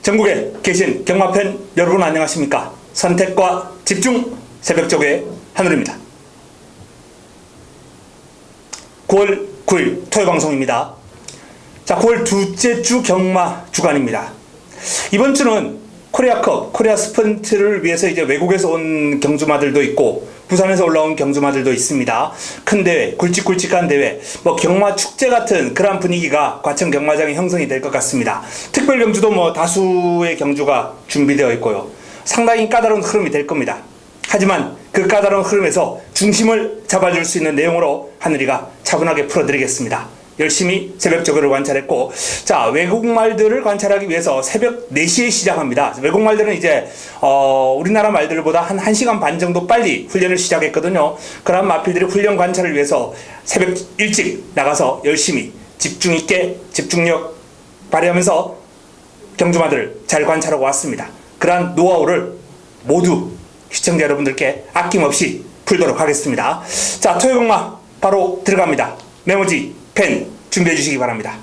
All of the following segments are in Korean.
전국에 계신 경마팬 여러분 안녕하십니까? 선택과 집중 새벽조교의 한울입니다. 9월 9일 토요 방송입니다. 자, 9월 둘째 주 경마 주간입니다. 이번 주는 코리아컵, 코리아 스펀트를 위해서 이제 외국에서 온 경주마들도 있고 부산에서 올라온 경주마들도 있습니다. 큰 대회, 굵직굵직한 대회, 경마 축제 같은 그런 분위기가 과천 경마장에 형성이 될 것 같습니다. 특별 경주도 다수의 경주가 준비되어 있고요. 상당히 까다로운 흐름이 될 겁니다. 하지만 그 까다로운 흐름에서 중심을 잡아줄 수 있는 내용으로 하늘이가 차분하게 풀어드리겠습니다. 열심히 새벽조교를 관찰했고, 자, 외국말들을 관찰하기 위해서 새벽 4시에 시작합니다. 외국말들은 이제 우리나라 말들보다 한 1시간 반 정도 빨리 훈련을 시작했거든요. 그런 마필들이 훈련 관찰을 위해서 새벽 일찍 나가서 열심히 집중 있게 집중력 발휘하면서 경주마들을 잘 관찰하고 왔습니다. 그러한 노하우를 모두 시청자 여러분들께 아낌없이 풀도록 하겠습니다. 자, 토요경마 바로 들어갑니다. 메모지, 펜 준비해 주시기 바랍니다.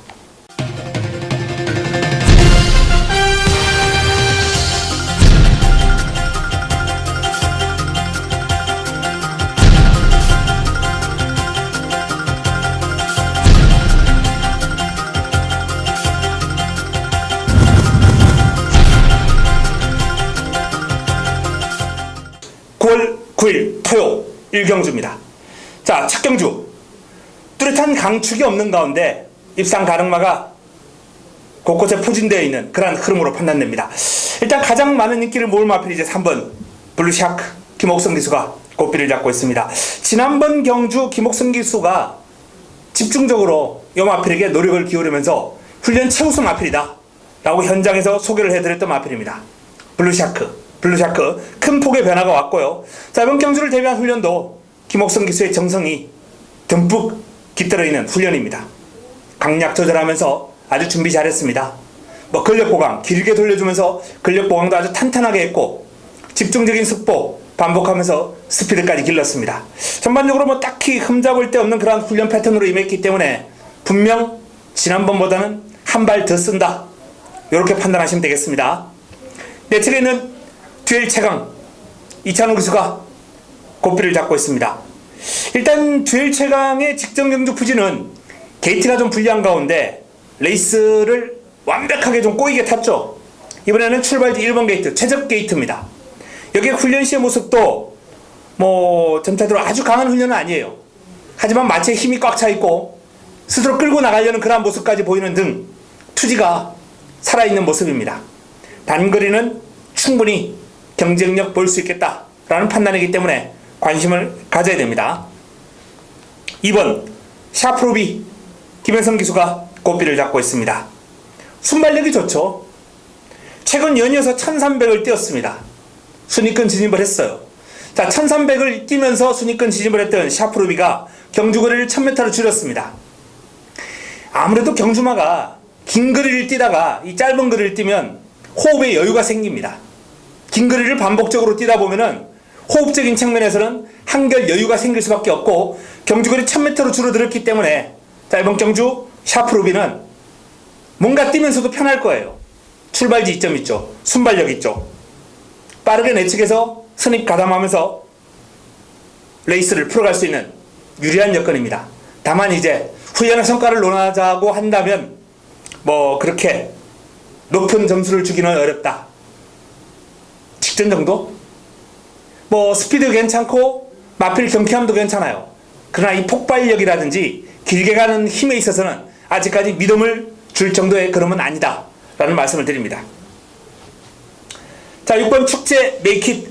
(9월 9일) 토요 1경주입니다. 자, 첫 경주 뚜렷한 강축이 없는 가운데 입상 가능마가 곳곳에 포진되어 있는 그런 흐름으로 판단됩니다. 일단 가장 많은 인기를 모을 마필이 이제 3번 블루샤크 김옥성 기수가 고삐를 잡고 있습니다. 지난번 경주 김옥성 기수가 집중적으로 이 마필에게 노력을 기울이면서 훈련 최우수 마필이다 라고 현장에서 소개를 해드렸던 마필입니다. 블루샤크 큰 폭의 변화가 왔고요. 자, 이번 경주를 대비한 훈련도 김옥성 기수의 정성이 듬뿍 깃들어 있는 훈련입니다. 강약 조절하면서 아주 준비 잘했습니다. 근력 보강 길게 돌려주면서 근력 보강도 아주 탄탄하게 했고, 집중적인 속보 반복하면서 스피드까지 길렀습니다. 전반적으로 딱히 흠잡을 데 없는 그런 훈련 패턴으로 임했기 때문에 분명 지난번보다는 한 발 더 쓴다, 이렇게 판단하시면 되겠습니다. 내 측에 있는 듀엘 최강 이찬호 기수가 고삐를 잡고 있습니다. 일단 듀엘 최강의 직전 경주 부진은 게이트가 좀 불리한 가운데 레이스를 완벽하게 좀 꼬이게 탔죠. 이번에는 출발지 1번 게이트 최적 게이트입니다. 여기에 훈련 시의 모습도 전체적으로 아주 강한 훈련은 아니에요. 하지만 마치에 힘이 꽉 차 있고 스스로 끌고 나가려는 그런 모습까지 보이는 등 투지가 살아있는 모습입니다. 단거리는 충분히 경쟁력 볼 수 있겠다라는 판단이기 때문에 관심을 가져야 됩니다. 2번 샤프로비 김현성 기수가 고삐를 잡고 있습니다. 순발력이 좋죠. 최근 연이어서 1300을 뛰었습니다. 순위권 진입을 했어요. 자, 1300을 뛰면서 순위권 진입을 했던 샤프로비가 경주거리를 1000m로 줄였습니다. 아무래도 경주마가 긴 거리를 뛰다가 이 짧은 거리를 뛰면 호흡에 여유가 생깁니다. 긴 거리를 반복적으로 뛰다 보면은 호흡적인 측면에서는 한결 여유가 생길 수밖에 없고, 경주거리 1000m로 줄어들었기 때문에 이번 경주 샤프로비는 뭔가 뛰면서도 편할 거예요. 출발지 이점 있죠. 순발력 있죠. 빠르게 내측에서 선입 가담하면서 레이스를 풀어갈 수 있는 유리한 여건입니다. 다만 이제 훈련의 성과를 논하자고 한다면 그렇게 높은 점수를 주기는 어렵다. 직전 정도? 스피드 괜찮고 마필 경쾌함도 괜찮아요. 그러나 이 폭발력이라든지 길게 가는 힘에 있어서는 아직까지 믿음을 줄 정도의 그름은 아니다 라는 말씀을 드립니다. 자, 6번 축제 메이킷.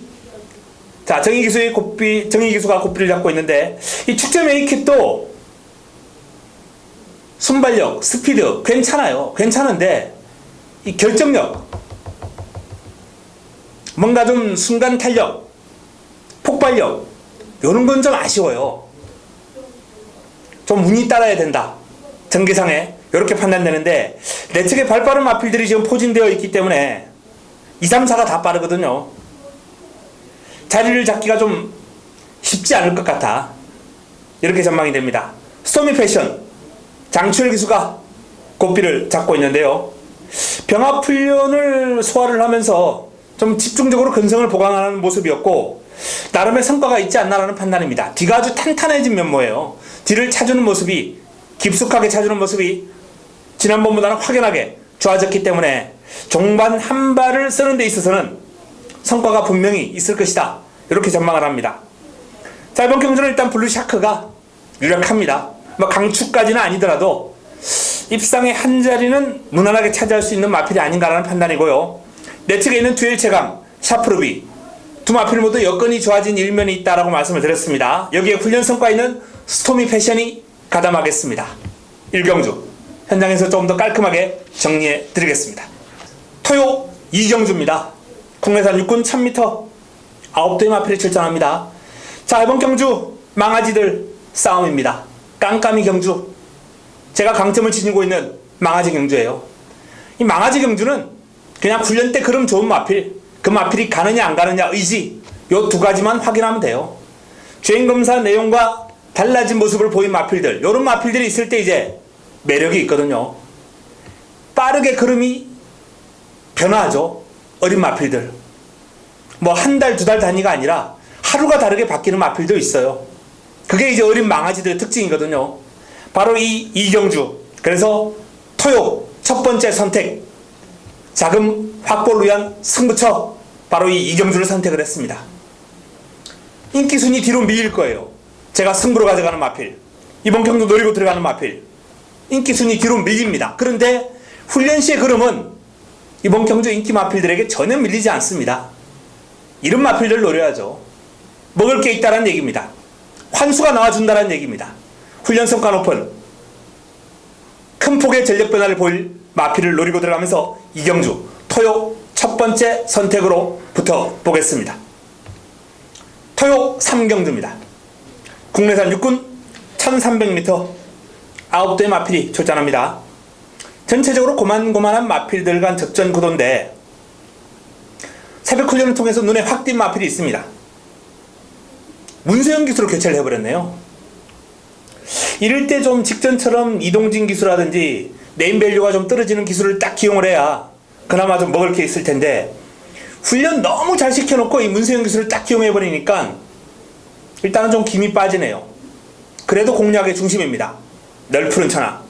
자, 정희 기수가 고삐를 잡고 있는데, 이 축제 메이킷도 순발력, 스피드 괜찮아요. 괜찮은데 이 결정력, 뭔가 좀 순간 탄력, 폭발력, 이런 건 좀 아쉬워요. 좀 운이 따라야 된다. 전개상에 이렇게 판단되는데, 내 측에 발빠른 마필들이 지금 포진되어 있기 때문에 2, 3, 4가 다 빠르거든요. 자리를 잡기가 좀 쉽지 않을 것 같아. 이렇게 전망이 됩니다. 스토미 패션 장추열 기수가 고삐를 잡고 있는데요. 병합훈련을 소화를 하면서 좀 집중적으로 근성을 보강하는 모습이었고 나름의 성과가 있지 않나라는 판단입니다. 뒤가 아주 탄탄해진 면모예요. 뒤를 차주는 모습이 깊숙하게 차주는 모습이 지난번보다는 확연하게 좋아졌기 때문에 종반 한 발을 쓰는 데 있어서는 성과가 분명히 있을 것이다. 이렇게 전망을 합니다. 자, 이번 경주는 일단 블루샤크가 유력합니다. 뭐 강추까지는 아니더라도 입상의 한 자리는 무난하게 차지할 수 있는 마필이 아닌가라는 판단이고요. 내 측에 있는 듀엘 최강, 샤프루비 두 마필 모두 여건이 좋아진 일면이 있다라고 말씀을 드렸습니다. 여기에 훈련 성과 있는 스토미 패션이 가담하겠습니다. 1경주 현장에서 조금 더 깔끔하게 정리해 드리겠습니다. 토요 2경주입니다. 국내산 육군 1000m 9대의 마필이 출전합니다. 자, 이번 경주 망아지들 싸움입니다. 깜깜이 경주, 제가 강점을 지니고 있는 망아지 경주예요. 이 망아지 경주는 그냥 훈련 때 그럼 좋은 마필, 그 마필이 가느냐 안 가느냐 의지, 요 두 가지만 확인하면 돼요. 주행검사 내용과 달라진 모습을 보인 마필들, 요런 마필들이 있을 때 이제 매력이 있거든요. 빠르게 걸음이 변화하죠. 어린 마필들. 뭐 한 달, 두 달 단위가 아니라 하루가 다르게 바뀌는 마필도 있어요. 그게 이제 어린 망아지들의 특징이거든요. 바로 이 이경주. 그래서 토요 첫 번째 선택, 자금 확보를 위한 승부처, 바로 이 이경주를 선택을 했습니다. 인기순위 뒤로 밀릴 거예요. 제가 승부로 가져가는 마필, 이번 경주 노리고 들어가는 마필, 인기순위 뒤로 밀립니다. 그런데 훈련 시의 걸음은 이번 경주 인기 마필들에게 전혀 밀리지 않습니다. 이런 마필들을 노려야죠. 먹을 게 있다는 얘기입니다. 환수가 나와준다는 얘기입니다. 훈련 성과 높은 큰 폭의 전력 변화를 보일 마필을 노리고 들어가면서 이경주 토요 첫 번째 선택으로 붙어보겠습니다. 토요 3경주입니다. 국내산 육군 1300m 9대의 마필이 출전합니다. 전체적으로 고만고만한 마필들 간 적전 구도인데 새벽 훈련을 통해서 눈에 확 띈 마필이 있습니다. 문세영 기수로 교체를 해버렸네요. 이럴 때 좀 직전처럼 이동진 기수라든지 네임밸류가 좀 떨어지는 기수를 딱 기용을 해야 그나마 좀 먹을 게 있을 텐데 훈련 너무 잘 시켜놓고 이 문세영 기수를 딱 기용해버리니까 일단은 좀 김이 빠지네요. 그래도 공략의 중심입니다. 널푸른 천하.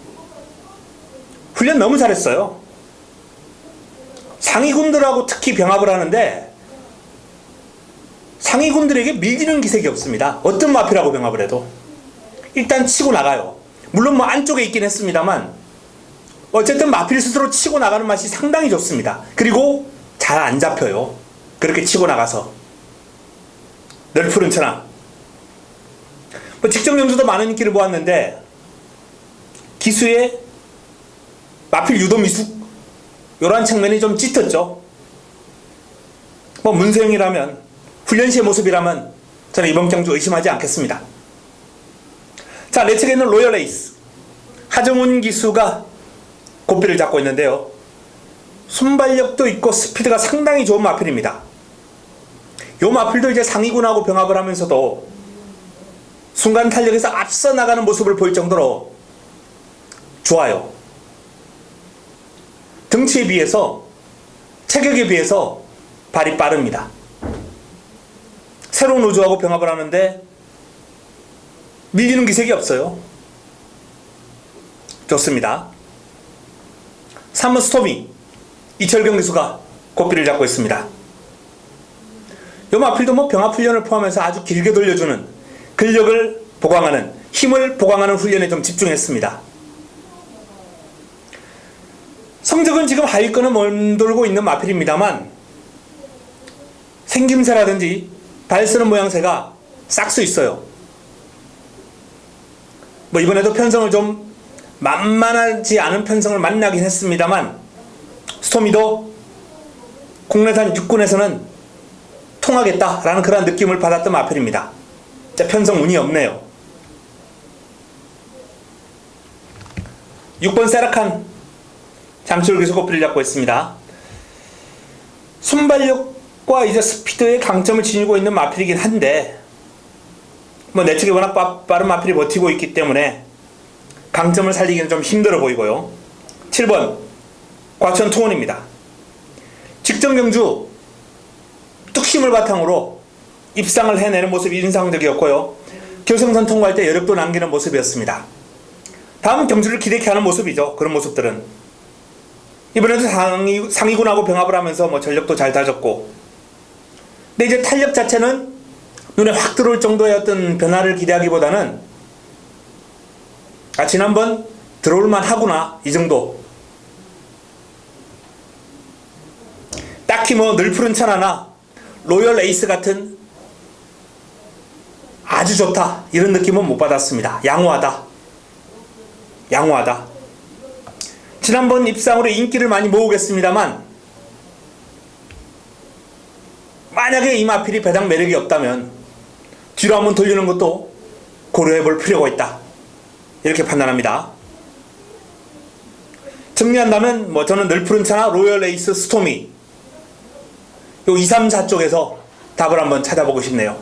훈련 너무 잘했어요. 상위군들하고 특히 병합을 하는데 상위군들에게 밀리는 기색이 없습니다. 어떤 마필하고 병합을 해도 일단 치고 나가요. 물론 뭐 안쪽에 있긴 했습니다만 어쨌든 마필 스스로 치고 나가는 맛이 상당히 좋습니다. 그리고 잘 안 잡혀요. 그렇게 치고 나가서. 널푸른 천하. 뭐 직접 연주도 많은 인기를 보았는데 기수의 마필 유도 미숙 이러한 측면이 좀 짙었죠. 뭐 문세영이라면 훈련 시의 모습이라면 저는 이번 경주 의심하지 않겠습니다. 자, 내 측에 있는 로열 에이스 하정훈 기수가 고삐를 잡고 있는데요. 순발력도 있고 스피드가 상당히 좋은 마필입니다. 요 마필도 이제 상위군하고 병합을 하면서도 순간 탄력에서 앞서 나가는 모습을 보일 정도로 좋아요. 등치에 비해서, 체격에 비해서 발이 빠릅니다. 새로운 우주하고 병합을 하는데 밀리는 기색이 없어요. 좋습니다. 3번 스토미 이철경 기수가 고삐를 잡고 있습니다. 요 마필도 뭐 병합 훈련을 포함해서 아주 길게 돌려주는 근력을 보강하는, 힘을 보강하는 훈련에 좀 집중했습니다. 성적은 지금 하위권을 맴돌고 있는 마필입니다만 생김새라든지 발 쓰는 모양새가 싹수 있어요. 뭐 이번에도 편성을 좀 만만하지 않은 편성을 만나긴 했습니다만 스토미도 국내산 육군에서는 통하겠다라는 그런 느낌을 받았던 마필입니다. 편성 운이 없네요. 6번 세라칸 잠시울 기수 고삐를 잡고 있습니다. 순발력과 이제 스피드의 강점을 지니고 있는 마필이긴 한데 뭐 내측에 워낙 빠른 마필이 버티고 있기 때문에 강점을 살리기는 좀 힘들어 보이고요. 7번 과천 투혼입니다. 직전 경주 뚝심을 바탕으로 입상을 해내는 모습이 인상적이었고요. 결승선 통과할 때 여력도 남기는 모습이었습니다. 다음 경주를 기대케 하는 모습이죠. 그런 모습들은. 이번에도 상위군하고 병합을 하면서 뭐 전력도 잘 다졌고, 근데 이제 탄력 자체는 눈에 확 들어올 정도의 어떤 변화를 기대하기보다는 지난번 들어올만 하구나 이 정도. 딱히 뭐 늘푸른 천하나 로열 에이스 같은 아주 좋다 이런 느낌은 못 받았습니다. 양호하다. 지난번 입상으로 인기를 많이 모으겠습니다만, 만약에 이 마필이 배당 매력이 없다면 뒤로 한번 돌리는 것도 고려해 볼 필요가 있다, 이렇게 판단합니다. 정리한다면 뭐 저는 늘푸른 차나 로열 에이스 스토미 요 2, 3, 4 쪽에서 답을 한번 찾아보고 싶네요.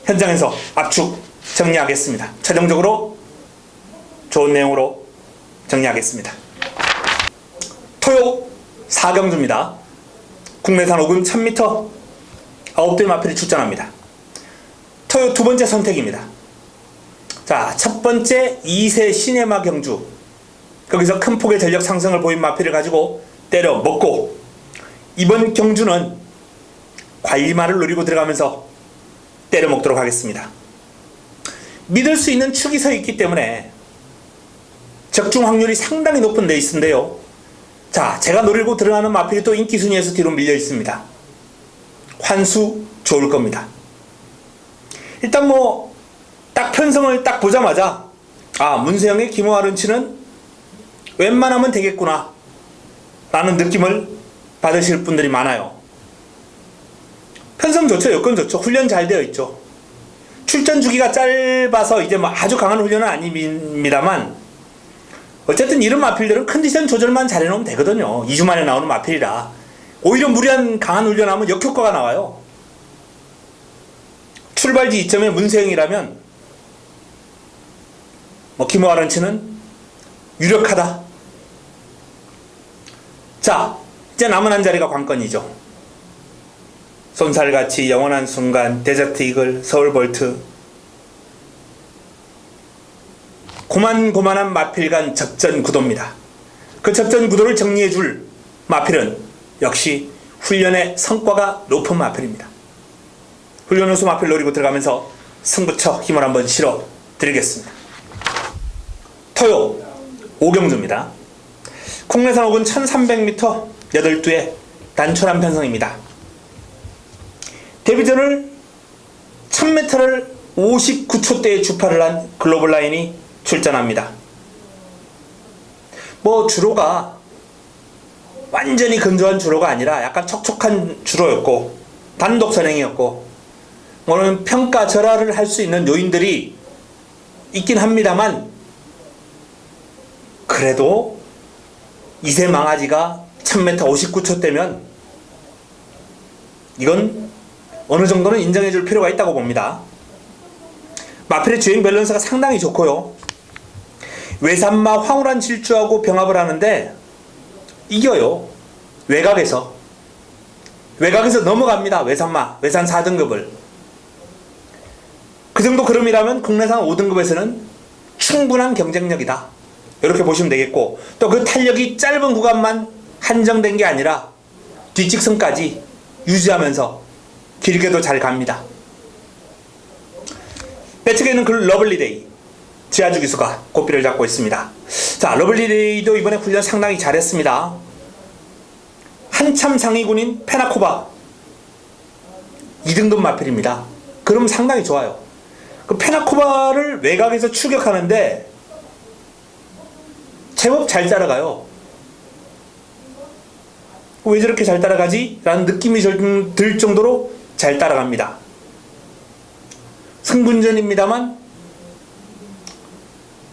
현장에서 압축 정리하겠습니다. 최종적으로 좋은 내용으로 정리하겠습니다. 토요 4경주입니다. 국내산 5군 1000m 9대 마필이 출전합니다. 토요 두 번째 선택입니다. 자, 첫 번째 2세 시네마 경주, 거기서 큰 폭의 전력 상승을 보인 마필을 가지고 때려 먹고, 이번 경주는 관리마를 노리고 들어가면서 때려 먹도록 하겠습니다. 믿을 수 있는 축이 서 있기 때문에 적중 확률이 상당히 높은 레이스인데요. 자, 제가 노리고 들어가는 마필이 또 인기 순위에서 뒤로 밀려 있습니다. 환수 좋을 겁니다. 일단 뭐 딱 편성을 딱 보자마자 문세영의 김호하 런치는 웬만하면 되겠구나 라는 느낌을 받으실 분들이 많아요. 편성 좋죠. 여건 좋죠. 훈련 잘 되어 있죠. 출전 주기가 짧아서 이제 뭐 아주 강한 훈련은 아닙니다만, 어쨌든 이런 마필들은 컨디션 조절만 잘해놓으면 되거든요. 2주 만에 나오는 마필이라. 오히려 무리한 강한 훈련하면 역효과가 나와요. 출발지 이점에 문세영이라면 뭐 김호하 런치는 유력하다. 자, 이제 남은 한 자리가 관건이죠. 쏜살같이 영원한 순간, 데저트 이글, 서울 볼트, 고만고만한 마필간 접전 구도입니다. 그 접전 구도를 정리해줄 마필은 역시 훈련의 성과가 높은 마필입니다. 훈련 우수 마필 노리고 들어가면서 승부처 힘을 한번 실어 드리겠습니다. 토요 5경주입니다. 국내산 5군 1300m 8두의 단촐한 편성입니다. 데뷔전을 1000m를 59초대에 주파를 한 글로벌 라인이 출전합니다. 뭐 주로가 완전히 건조한 주로가 아니라 약간 촉촉한 주로였고, 단독 선행이었고, 오늘 평가절하를 할 수 있는 요인들이 있긴 합니다만, 그래도 2세 망아지가 1000m 59초대면 이건 어느 정도는 인정해 줄 필요가 있다고 봅니다. 마필의 주행 밸런스가 상당히 좋고요. 외산마 황홀한 질주하고 병합을 하는데 이겨요. 외곽에서 넘어갑니다. 외산 4등급을. 그 정도 그름이라면 국내산 5등급에서는 충분한 경쟁력이다, 이렇게 보시면 되겠고, 또 그 탄력이 짧은 구간만 한정된 게 아니라 뒷직선까지 유지하면서 길게도 잘 갑니다. 배측에는 그 러블리데이 지하주 기수가 고삐를 잡고 있습니다. 자, 러블리데이도 이번에 훈련 상당히 잘했습니다. 한참 상위군인 페나코바 2등급 마필입니다. 그럼 상당히 좋아요. 그 페나코바를 외곽에서 추격하는데 제법 잘 따라가요. 왜 저렇게 잘 따라가지? 라는 느낌이 들 정도로 잘 따라갑니다. 승분전입니다만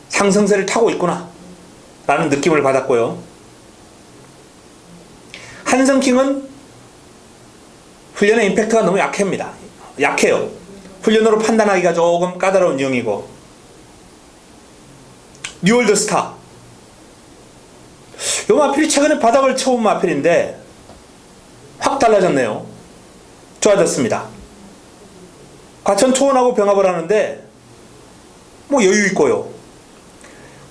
상승세를 타고 있구나 라는 느낌을 받았고요. 한성킹은 훈련의 임팩트가 너무 약해요. 훈련으로 판단하기가 조금 까다로운 유형이고, 뉴월드 스타 요 마필이 최근에 바닥을 쳐온 마필인데 확 달라졌네요. 좋아졌습니다. 과천 초원하고 병합을 하는데 뭐 여유 있고요.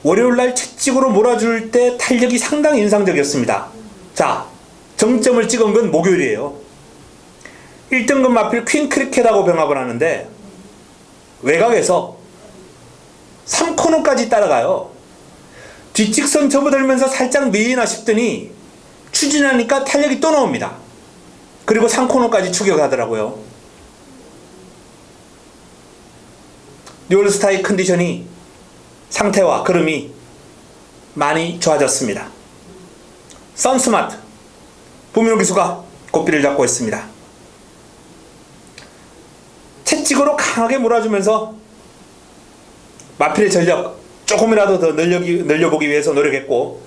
월요일날 채찍으로 몰아줄 때 탄력이 상당히 인상적이었습니다. 자, 정점을 찍은 건 목요일이에요. 1등급 마필 퀸 크리켓하고 병합을 하는데 외곽에서 3코너까지 따라가요. 뒷직선 접어들면서 살짝 밀리나 싶더니 추진하니까 탄력이 또 나옵니다. 그리고 3코너까지 추격하더라고요. 뉴올스타의 컨디션이, 상태와 걸음이 많이 좋아졌습니다. 선스마트 부민호 기수가 고삐를 잡고 있습니다. 채찍으로 강하게 몰아주면서 마필의 전력 조금이라도 더 늘려보기 위해서 노력했고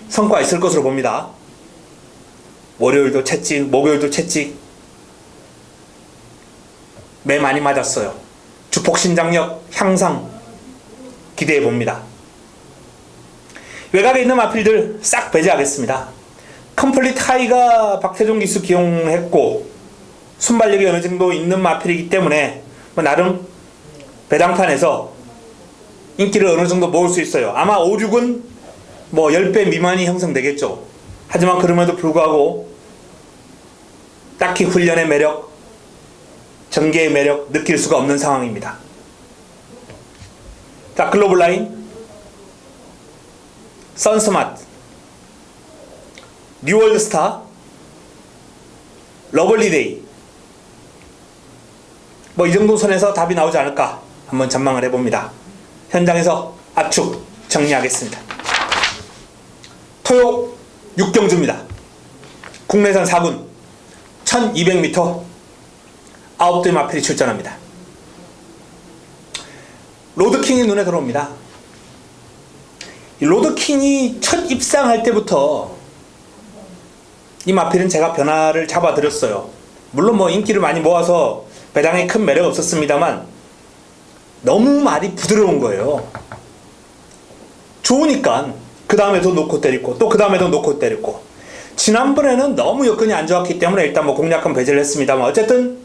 성과 있을 것으로 봅니다. 월요일도 채찍, 목요일도 채찍 매 많이 맞았어요. 주폭 신장력 향상 기대해 봅니다. 외곽에 있는 마필들 싹 배제하겠습니다. 컴플리트 하이가 박태종 기수 기용했고 순발력이 어느 정도 있는 마필이기 때문에 나름 배당판에서 인기를 어느 정도 모을 수 있어요. 아마 5, 6은 뭐 10배 미만이 형성되겠죠. 하지만 그럼에도 불구하고 딱히 훈련의 매력, 전개의 매력 느낄 수가 없는 상황입니다. 자, 글로벌 라인, 선스마트, 뉴월드스타, 러블리데이 뭐 이 정도 선에서 답이 나오지 않을까 한번 전망을 해봅니다. 현장에서 압축 정리하겠습니다. 토요 6경주입니다. 국내선 4군 1200m 9대 마필이 출전합니다. 로드킹이 눈에 들어옵니다. 이 로드킹이 첫 입상할 때부터 이 마필은 제가 변화를 잡아드렸어요. 물론 뭐 인기를 많이 모아서 배당에 큰 매력 없었습니다만 너무 말이 부드러운 거예요. 좋으니까 그 다음에도 놓고 때리고 또 그 다음에도 놓고 때리고, 지난번에는 너무 여건이 안 좋았기 때문에 일단 뭐 공략은 배제를 했습니다만 어쨌든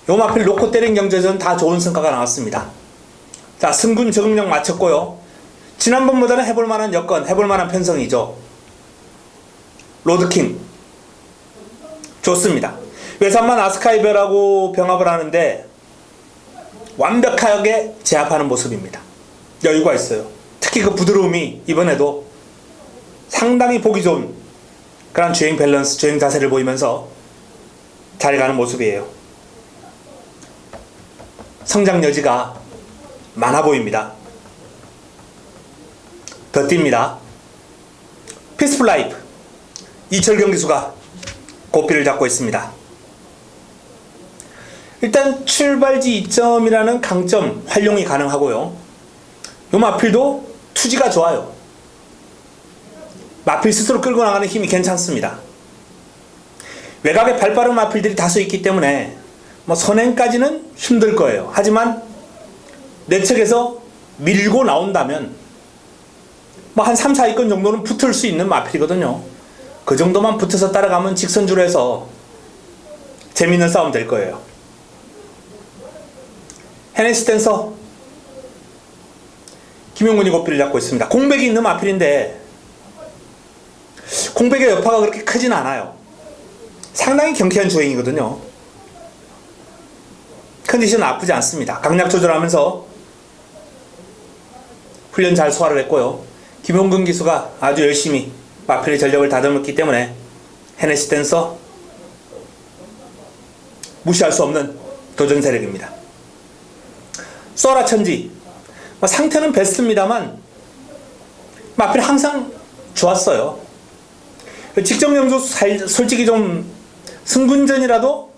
요 마필 놓고 때린 경주에서는 다 좋은 성과가 나왔습니다. 자, 승군 적응력 마쳤고요. 지난번보다는 해볼만한 여건, 해볼만한 편성이죠. 로드킹 좋습니다. 외산만 아스카이별하고 병합을 하는데 완벽하게 제압하는 모습입니다. 여유가 있어요. 특히 그 부드러움이 이번에도 상당히 보기 좋은 그런 주행 밸런스, 주행 자세를 보이면서 잘 가는 모습이에요. 성장 여지가 많아 보입니다. 더 뜁니다. 피스풀 라이프 이철경 기수가 고삐를 잡고 있습니다. 일단 출발지 2점이라는 강점 활용이 가능하고요. 요 마필도 투지가 좋아요. 마필 스스로 끌고 나가는 힘이 괜찮습니다. 외곽에 발빠른 마필들이 다수 있기 때문에 뭐 선행까지는 힘들 거예요. 하지만 내측에서 밀고 나온다면 뭐 한 3, 4위권 정도는 붙을 수 있는 마필이거든요. 그 정도만 붙어서 따라가면 직선주로 해서 재밌는 싸움 될 거예요. 헤네시 댄서 김용근이 고삐를 잡고 있습니다. 공백이 있는 마필인데 공백의 여파가 그렇게 크진 않아요. 상당히 경쾌한 주행이거든요. 컨디션 나쁘지 않습니다. 강약 조절하면서 훈련 잘 소화를 했고요. 김용근 기수가 아주 열심히 마필의 전력을 다듬었기 때문에 헤네시 댄서 무시할 수 없는 도전 세력입니다. 쏘라 천지 상태는 베스트입니다만 마필 항상 좋았어요. 직접 경주 솔직히 좀 승군전이라도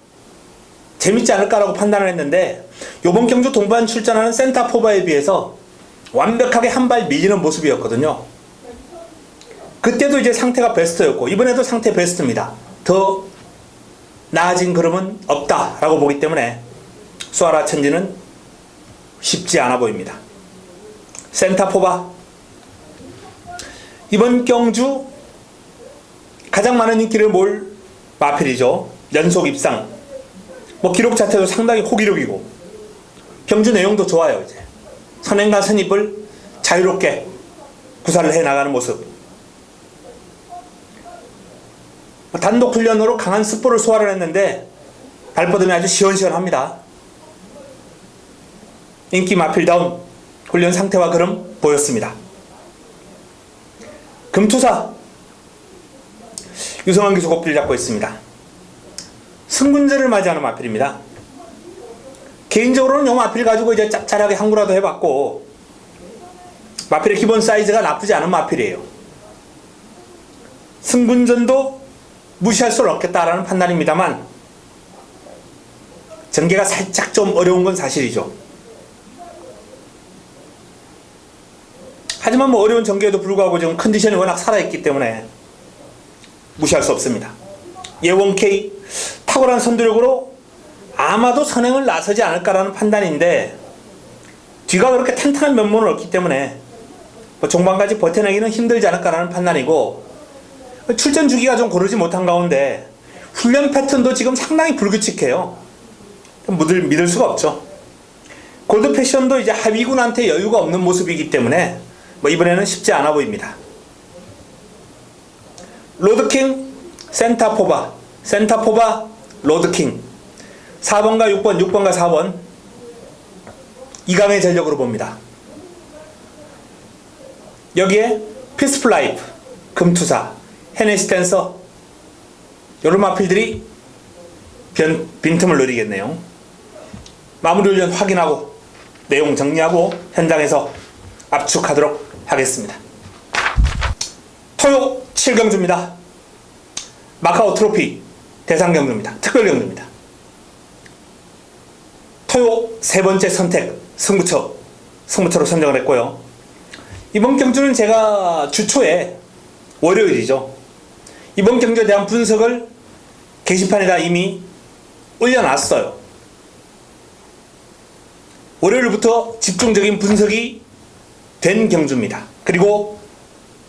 재밌지 않을까라고 판단을 했는데 요번 경주 동반 출전하는 센타포바에 비해서 완벽하게 한 발 밀리는 모습이었거든요. 그때도 이제 상태가 베스트였고 이번에도 상태 베스트입니다. 더 나아진 그림은 없다라고 보기 때문에 쏘라 천지는 쉽지 않아 보입니다. 센타포바 이번 경주 가장 많은 인기를 몰 마필이죠. 연속 입상. 기록 자체도 상당히 호기록이고 경주 내용도 좋아요. 이제 선행과 선입을 자유롭게 구사를 해나가는 모습. 단독 훈련으로 강한 습보를 소화를 했는데 발버둥이 아주 시원시원합니다. 인기 마필다운 훈련 상태와 그름 보였습니다. 금투사 유성환 기수 고삐를 잡고 있습니다. 승군제를 맞이하는 마필입니다. 개인적으로는 이 마필 가지고 이제 짭짤하게 항구라도 해봤고 마필의 기본 사이즈가 나쁘지 않은 마필이에요. 승군전도 무시할 수는 없겠다라는 판단입니다만 전개가 살짝 좀 어려운 건 사실이죠. 하지만 어려운 전개에도 불구하고 지금 컨디션이 워낙 살아있기 때문에 무시할 수 없습니다. 예원K 탁월한 선두력으로 아마도 선행을 나서지 않을까라는 판단인데 뒤가 그렇게 탄탄한 면모는 없기 때문에 종반까지 버텨내기는 힘들지 않을까라는 판단이고 출전 주기가 좀 고르지 못한 가운데 훈련 패턴도 지금 상당히 불규칙해요. 믿을 수가 없죠. 골드 패션도 이제 하위군한테 여유가 없는 모습이기 때문에 이번에는 쉽지 않아 보입니다. 로드킹 센타포바 로드킹 4번과 6번 6번과 4번 이강의 전력으로 봅니다. 여기에 피스풀라이프 금투사 헤네시 댄서 요런 마필들이 빈틈을 노리겠네요. 마무리 훈련 확인하고 내용 정리하고 현장에서 압축하도록 하겠습니다. 토요 7경주입니다. 마카오 트로피 대상 경주입니다. 특별 경주입니다. 토요 세 번째 선택 승부처로 선정을 했고요. 이번 경주는 제가 주초에 월요일이죠. 이번 경주에 대한 분석을 게시판에다 이미 올려놨어요. 월요일부터 집중적인 분석이 된 경주입니다. 그리고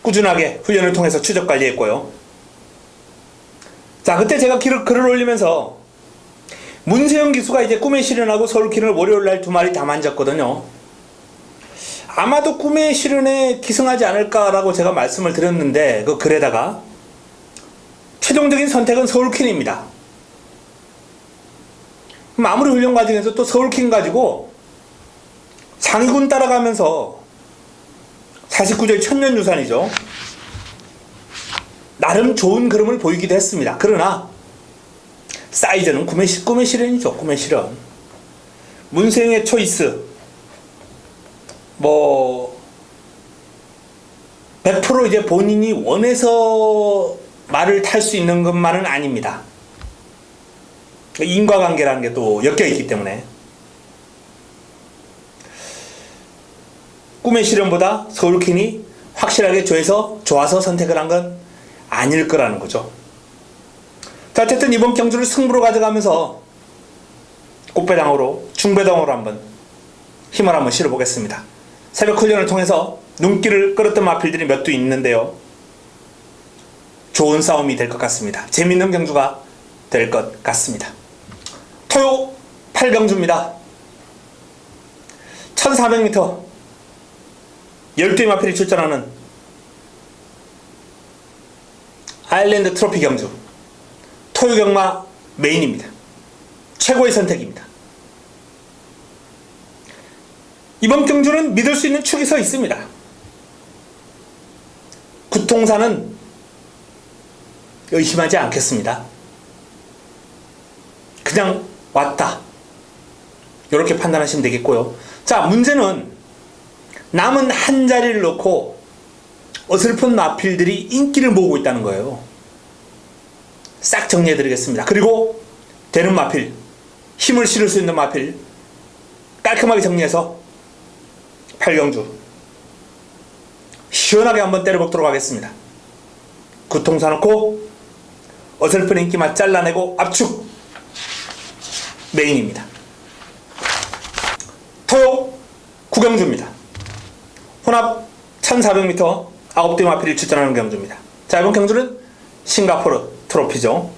꾸준하게 훈련을 통해서 추적 관리했고요. 자, 그때 제가 글을 올리면서 문세영 기수가 이제 꿈의 시련하고 서울키를 월요일날 2마리 다 만졌거든요. 아마도 꿈의 시련에 기승하지 않을까라고 제가 말씀을 드렸는데 그 글에다가 최종적인 선택은 서울퀸입니다. 마무리 훈련 과정에서 또 서울퀸 가지고 상위군 따라가면서 49조의 천년유산이죠. 나름 좋은 그림을 보이기도 했습니다. 그러나 사이즈는 꿈의 시련이죠. 꿈의 시련. 문세영의 초이스 100% 이제 본인이 원해서 말을 탈 수 있는 것만은 아닙니다. 인과관계라는 게 또 엮여 있기 때문에 꿈의 시련보다 서울퀸이 확실하게 좋아서 선택을 한 건 아닐 거라는 거죠. 자, 어쨌든 이번 경주를 승부로 가져가면서 꽃배당으로 중배당으로 한번 힘을 한번 실어보겠습니다. 새벽 훈련을 통해서 눈길을 끌었던 마필들이 몇 두 있는데요. 좋은 싸움이 될 것 같습니다. 재밌는 경주가 될 것 같습니다. 토요 8경주입니다. 1400m 12의 마필이 출전하는 아일랜드 트로피 경주 토요 경마 메인입니다. 최고의 선택입니다. 이번 경주는 믿을 수 있는 축이 서 있습니다. 구통사는 의심하지 않겠습니다. 그냥 왔다. 이렇게 판단하시면 되겠고요. 자, 문제는 남은 한 자리를 놓고 어설픈 마필들이 인기를 모으고 있다는 거예요. 싹 정리해 드리겠습니다. 그리고 되는 마필, 힘을 실을 수 있는 마필 깔끔하게 정리해서 8경주 시원하게 한번 때려먹도록 하겠습니다. 구통사 놓고 어설픈 인기만 잘라내고 압축 메인입니다. 토요 9경주입니다. 혼합 1400m 9대 마필이 출전하는 경주입니다. 자, 이번 경주는 싱가포르 트로피죠.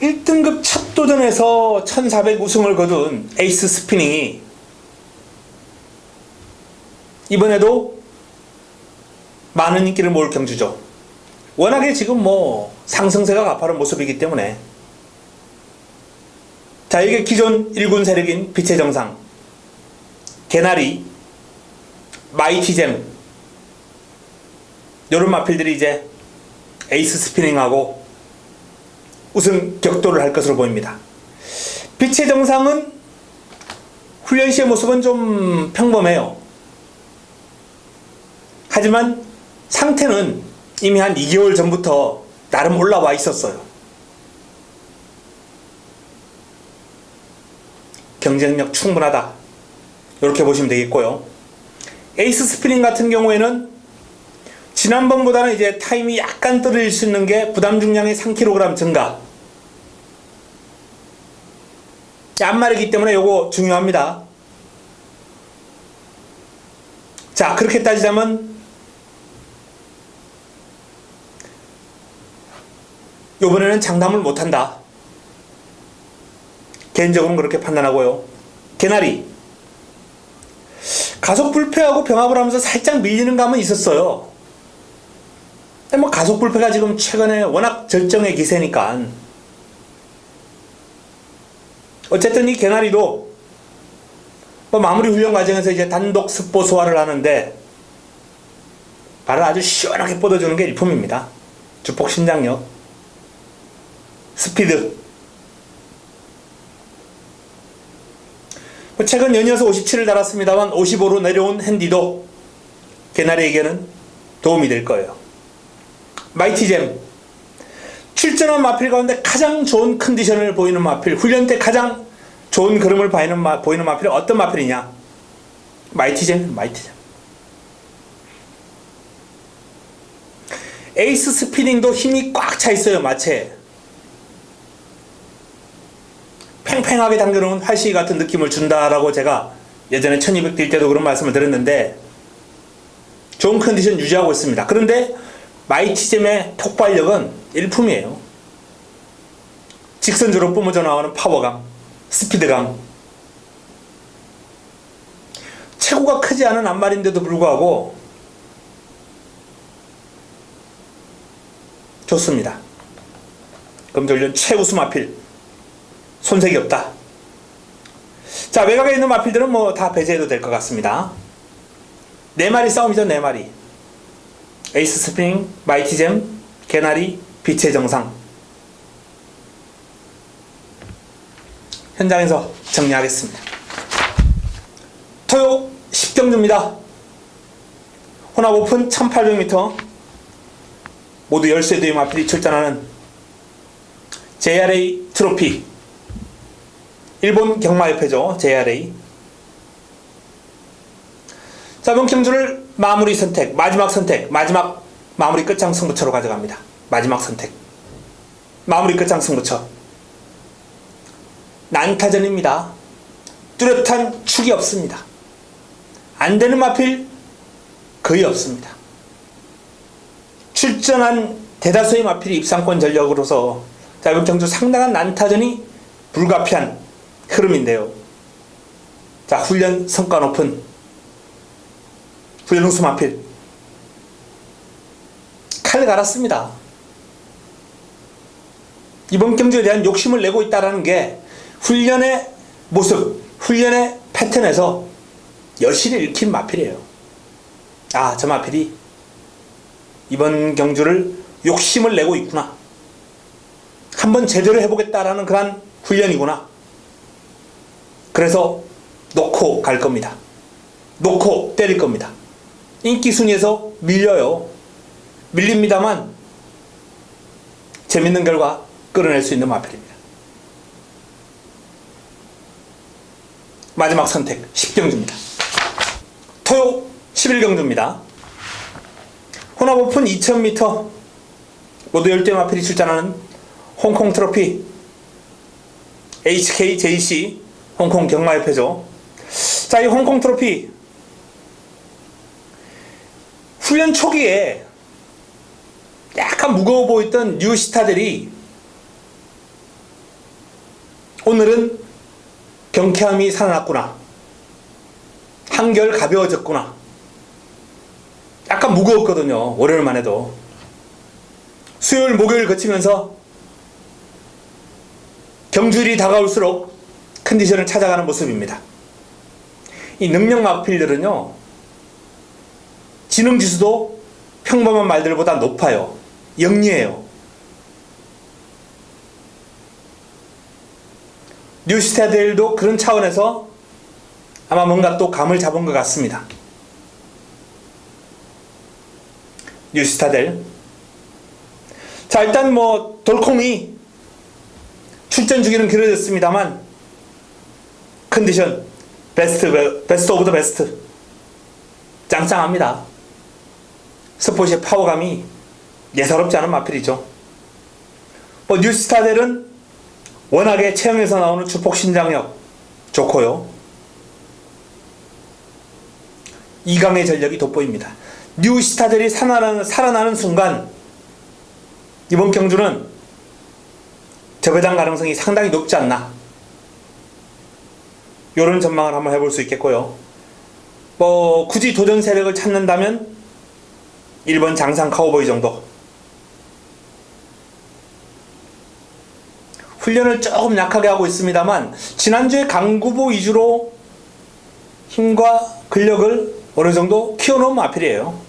1등급 첫 도전에서 1400 우승을 거둔 에이스 스피닝이 이번에도 많은 인기를 모을 경주죠. 워낙에 지금 뭐 상승세가 가파른 모습이기 때문에. 자, 이게 기존 1군 세력인 빛의 정상, 개나리, 마이티잼, 요런 마필들이 이제 에이스 스피닝하고 우승 격돌을 할 것으로 보입니다. 빛의 정상은 훈련 시의 모습은 좀 평범해요. 하지만 상태는 이미 한 2개월 전부터 나름 올라와 있었어요. 경쟁력 충분하다, 이렇게 보시면 되겠고요. 에이스 스피닝 같은 경우에는 지난번보다는 이제 타임이 약간 떨어질 수 있는 게 부담 중량의 3kg 증가. 앞말이기 때문에 요거 중요합니다. 자, 그렇게 따지자면 요번에는 장담을 못한다, 개인적으로는 그렇게 판단하고요. 개나리, 가속 불패하고 병합을 하면서 살짝 밀리는 감은 있었어요. 근데 뭐 가속 불패가 지금 최근에 워낙 절정의 기세니까. 어쨌든 이 개나리도 뭐 마무리 훈련 과정에서 이제 단독 습보 소화를 하는데 발을 아주 시원하게 뻗어주는 게 일품입니다. 주폭 신장력, 스피드. 최근 연이어서 57을 달았습니다만 55로 내려온 핸디도 개나리에게는 도움이 될 거예요. 마이티잼, 출전한 마필 가운데 가장 좋은 컨디션을 보이는 마필, 훈련 때 가장 좋은 그림을 보이는 마필이 어떤 마필이냐? 마이티잼. 에이스 스피닝도 힘이 꽉 차 있어요. 마체에 팽팽하게 당겨놓은 활시기 같은 느낌을 준다라고 제가 예전에 1200 뛸 때도 그런 말씀을 드렸는데 좋은 컨디션 유지하고 있습니다. 그런데 마이티잼의 폭발력은 일품이에요. 직선주로 뿜어져 나오는 파워감, 스피드감. 체구가 크지 않은 앞말인데도 불구하고 좋습니다. 금조련 최우수 마필, 손색이 없다. 자, 외곽에 있는 마필들은 뭐 다 배제해도 될 것 같습니다. 4마리 싸움이죠. 4마리. 에이스 스피닝, 마이티잼, 개나리, 빛의 정상. 현장에서 정리하겠습니다. 토요 10경주입니다. 혼합 오픈 1800m 모두 13대의 마필이 출전하는 JRA 트로피, 일본 경마협회죠. JRA. 자, 이번 경주를 마무리 선택, 마지막 마무리 끝장 승부처로 가져갑니다. 마지막 선택, 마무리 끝장 승부처. 난타전입니다. 뚜렷한 축이 없습니다. 안 되는 마필 거의 없습니다. 출전한 대다수의 마필이 입상권 전력으로서 자, 이번 경주 상당한 난타전이 불가피한 흐름인데요. 자, 훈련 성과 높은 훈련 우수 마필 칼 갈았습니다. 이번 경주에 대한 욕심을 내고 있다는 게 훈련의 모습, 훈련의 패턴에서 여실히 읽힌 마필이에요. 아, 저 마필이 이번 경주를 욕심을 내고 있구나, 한번 제대로 해보겠다라는 그런 훈련이구나. 그래서 놓고 갈 겁니다. 놓고 때릴 겁니다. 인기 순위에서 밀려요. 밀립니다만 재밌는 결과 끌어낼 수 있는 마필입니다. 마지막 선택 10경주입니다. 토요 11경주입니다. 혼합 오픈 2000m 모두 10대 마필이 출전하는 홍콩 트로피, HKJC 홍콩 경마협회죠. 자, 이 홍콩 트로피 훈련 초기에 약간 무거워 보였던 뉴스타들이 오늘은 경쾌함이 살아났구나, 한결 가벼워졌구나. 약간 무거웠거든요, 월요일만 해도. 수요일 목요일 거치면서 경주일이 다가올수록 컨디션을 찾아가는 모습입니다. 이 능력 마필들은요, 지능지수도 평범한 말들보다 높아요. 영리해요. 뉴스타들도 그런 차원에서 아마 뭔가 또 감을 잡은 것 같습니다. 뉴스타들. 자, 일단 뭐 돌콩이 출전 주기는 길어졌습니다만 컨디션 베스트 오브 더 베스트. 짱짱합니다. 스포츠의 파워감이 예사롭지 않은 마필이죠. 뭐 뉴스타들은 워낙에 체형에서 나오는 주폭 신장력 좋고요. 이강의 전력이 돋보입니다. 뉴스타들이 살아나는 순간 이번 경주는 재배당 가능성이 상당히 높지 않나, 이런 전망을 한번 해볼 수 있겠고요. 뭐 굳이 도전 세력을 찾는다면 1번 장상 카우보이 정도. 훈련을 조금 약하게 하고 있습니다만 지난주에 강구보 위주로 힘과 근력을 어느 정도 키워놓은 마필이에요.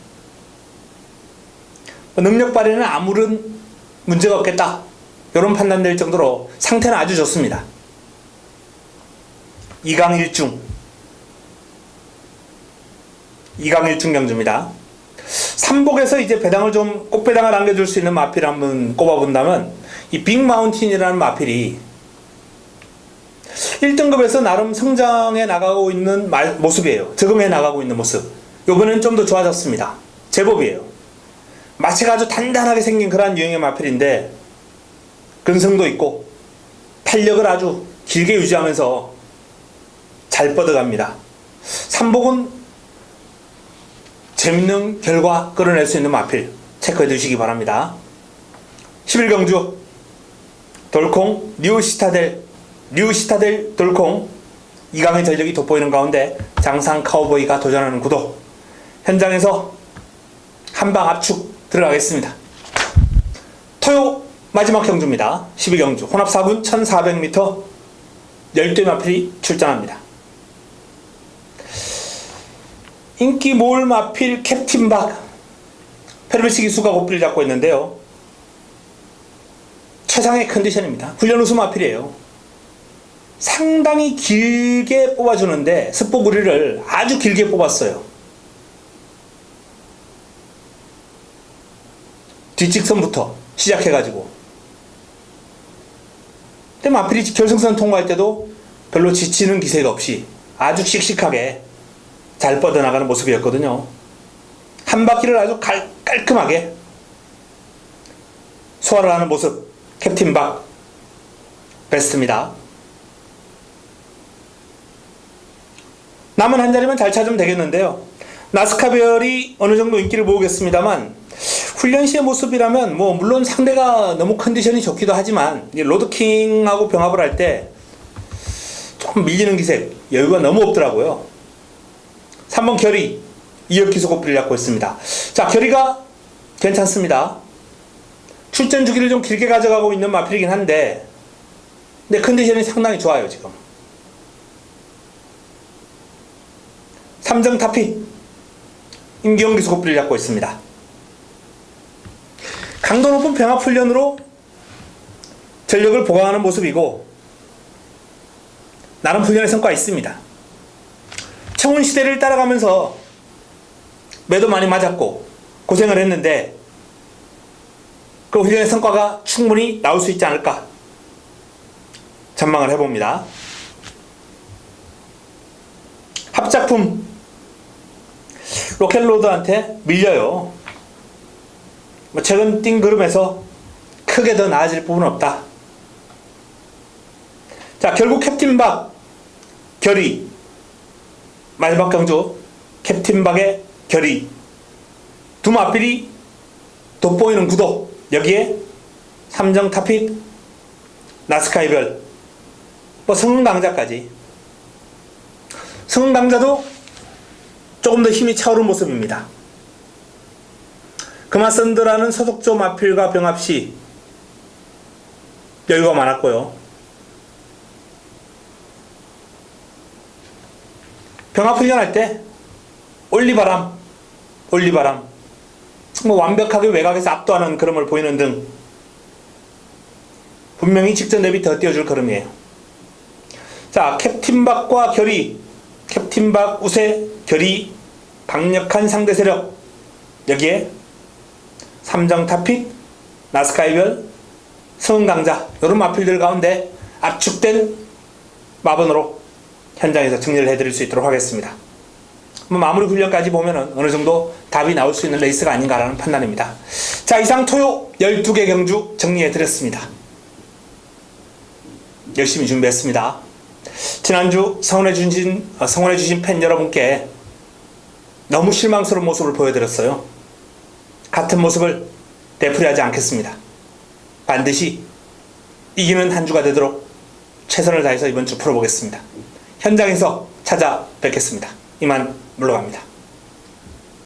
능력 발휘는 아무런 문제가 없겠다, 이런 판단될 정도로 상태는 아주 좋습니다. 2강 1중 경주입니다. 삼복에서 이제 배당을 좀, 꽃배당을 안겨줄 수 있는 마필을 한번 꼽아본다면 이 빅마운틴이라는 마필이 1등급에서 나름 성장해 나가고 있는 모습이에요. 적응해 나가고 있는 모습. 요번엔 좀 더 좋아졌습니다. 제법이에요. 마체가 아주 단단하게 생긴 그런 유형의 마필인데 근성도 있고 탄력을 아주 길게 유지하면서 잘 뻗어갑니다. 삼복은 재밌는 결과 끌어낼 수 있는 마필 체크해 두시기 바랍니다. 11경주 돌콩 뉴시타델 돌콩 2강의 전력이 돋보이는 가운데 장상 카우보이가 도전하는 구도, 현장에서 한방 압축 들어가겠습니다. 토요 마지막 경주입니다. 12경주 혼합 4군 1400m 10대 마필이 출전합니다. 인기 몰 마필 캡틴 박, 페르베시 기수가 고삐를 잡고 있는데요. 최상의 컨디션입니다. 훈련 우수 마필이에요. 상당히 길게 뽑아주는데 스포구리를 아주 길게 뽑았어요. 뒷직선부터 시작해가지고. 근데 마필이 결승선 통과할 때도 별로 지치는 기세가 없이 아주 씩씩하게 잘 뻗어나가는 모습이었거든요. 한 바퀴를 아주 깔끔하게 소화를 하는 모습, 캡틴 박 베스트입니다. 남은 한 자리만 잘 찾으면 되겠는데요. 나스카별이 어느 정도 인기를 모으겠습니다만 훈련 시의 모습이라면 뭐 물론 상대가 너무 컨디션이 좋기도 하지만 로드킹하고 병합을 할 때 조금 밀리는 기색, 여유가 너무 없더라고요. 3번 결의, 2억 기소 고삐를 잡고 있습니다. 자, 결의가 괜찮습니다. 출전 주기를 좀 길게 가져가고 있는 마필이긴 한데 근데 컨디션이 상당히 좋아요. 지금 3정 타핏 임기영 기소 고삐를 잡고 있습니다. 강도 높은 병합 훈련으로 전력을 보강하는 모습이고 나름 훈련의 성과가 있습니다. 청운 시대를 따라가면서 매도 많이 맞았고 고생을 했는데 그 훈련의 성과가 충분히 나올 수 있지 않을까 전망을 해봅니다. 합작품 로켓로드한테 밀려요. 최근 뛴 걸음에서 크게 더 나아질 부분은 없다. 자, 결국 캡틴 박 결의, 마지막 경주 캡틴 박의 결의 두 마필이 돋보이는 구도, 여기에 삼정 타핏, 나스카이별, 성흥강자까지. 성흥강자도 조금 더 힘이 차오른 모습입니다. 금화선드라는 서독조 마필과 병합시 여유가 많았고요. 병합훈련할 때 올리바람, 완벽하게 외곽에서 압도하는 걸음을 보이는 등 분명히 직전 대비 더 띄워줄 걸음이에요. 자, 캡틴박과 결의, 캡틴박 우세, 결의, 강력한 상대 세력, 여기에 삼정 타핏, 나스카이별, 성흥강자, 이런 마필들 가운데 압축된 마번으로 현장에서 정리를 해드릴 수 있도록 하겠습니다. 마무리 훈련까지 보면은 어느 정도 답이 나올 수 있는 레이스가 아닌가라는 판단입니다. 자, 이상 토요 12개 경주 정리해드렸습니다. 열심히 준비했습니다. 지난주 성원해주신 팬 여러분께 너무 실망스러운 모습을 보여드렸어요. 같은 모습을 되풀이하지 않겠습니다. 반드시 이기는 한 주가 되도록 최선을 다해서 이번 주 풀어보겠습니다. 현장에서 찾아뵙겠습니다. 이만 물러갑니다.